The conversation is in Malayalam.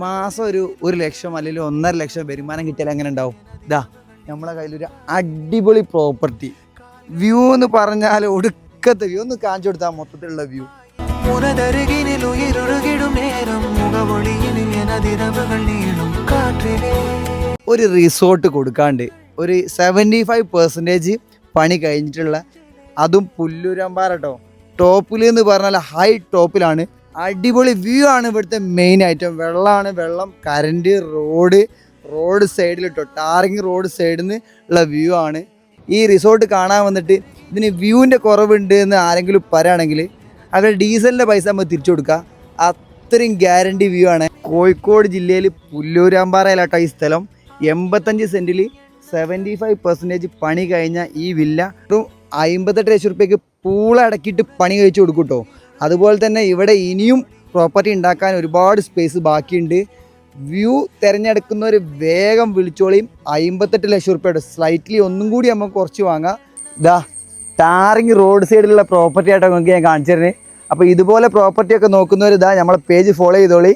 മാസം ഒരു 1 ലക്ഷം അല്ലെങ്കിൽ 1.5 ലക്ഷം വരുമാനം കിട്ടിയാൽ എങ്ങനെ ഉണ്ടാവും? ഇതാ നമ്മളെ കയ്യിലൊരു അടിപൊളി പ്രോപ്പർട്ടി. വ്യൂ എന്ന് പറഞ്ഞാൽ ഒടുക്കത്തെ വ്യൂ. ഒന്ന് കാണിച്ചു കൊടുത്താൽ മൊത്തത്തിലുള്ള വ്യൂ. ഒരു റിസോർട്ട് കൊടുക്കാണ്ട് ഒരു 75% പണി കഴിഞ്ഞിട്ടുള്ള, അതും പുല്ലൂരാമ്പാറ കേട്ടോ. ടോപ്പിൽ എന്ന് പറഞ്ഞാൽ ഹൈ ടോപ്പിലാണ്. അടിപൊളി വ്യൂ ആണ് ഇവിടുത്തെ മെയിൻ ഐറ്റം. വെള്ളമാണ്, വെള്ളം, കറണ്ട്, റോഡ് സൈഡിൽ കേട്ടോ. ടാറിങ് റോഡ് സൈഡിൽ നിന്ന് ഉള്ള വ്യൂ ആണ്. ഈ റിസോർട്ട് കാണാൻ വന്നിട്ട് ഇതിന് വ്യൂവിൻ്റെ കുറവുണ്ട് എന്ന് ആരെങ്കിലും പറയുകയാണെങ്കിൽ അവരുടെ ഡീസലിൻ്റെ പൈസ നമുക്ക് തിരിച്ചു കൊടുക്കുക. അത്രയും ഗ്യാരണ്ടി വ്യൂ ആണ്. കോഴിക്കോട് ജില്ലയിൽ പുല്ലൂരാമ്പാറയിലാട്ടോ ഈ സ്ഥലം. 85 സെൻറ്റിൽ 75% പണി കഴിഞ്ഞ ഈ വില്ല 58 ലക്ഷം റുപ്യക്ക് പൂളടക്കിയിട്ട് പണി കഴിച്ചു കൊടുക്കും കേട്ടോ. അതുപോലെ തന്നെ ഇവിടെ ഇനിയും പ്രോപ്പർട്ടി ഉണ്ടാക്കാൻ ഒരുപാട് സ്പേസ് ബാക്കിയുണ്ട്. വ്യൂ തിരഞ്ഞെടുക്കുന്നവർ വേഗം വിളിച്ചോളിയും. 58 ലക്ഷം റുപ്യയുടെ സ്ലൈറ്റ്ലി ഒന്നും കൂടി നമുക്ക് കുറച്ച് വാങ്ങാം. ഇതാ ടാറിങ് റോഡ് സൈഡിലുള്ള പ്രോപ്പർട്ടി ആയിട്ടോ നിങ്ങൾക്ക് ഞാൻ കാണിച്ചു തരുന്നത്. അപ്പോൾ ഇതുപോലെ പ്രോപ്പർട്ടിയൊക്കെ നോക്കുന്നവർ ഇതാ നമ്മളെ പേജ് ഫോളോ ചെയ്തോളി.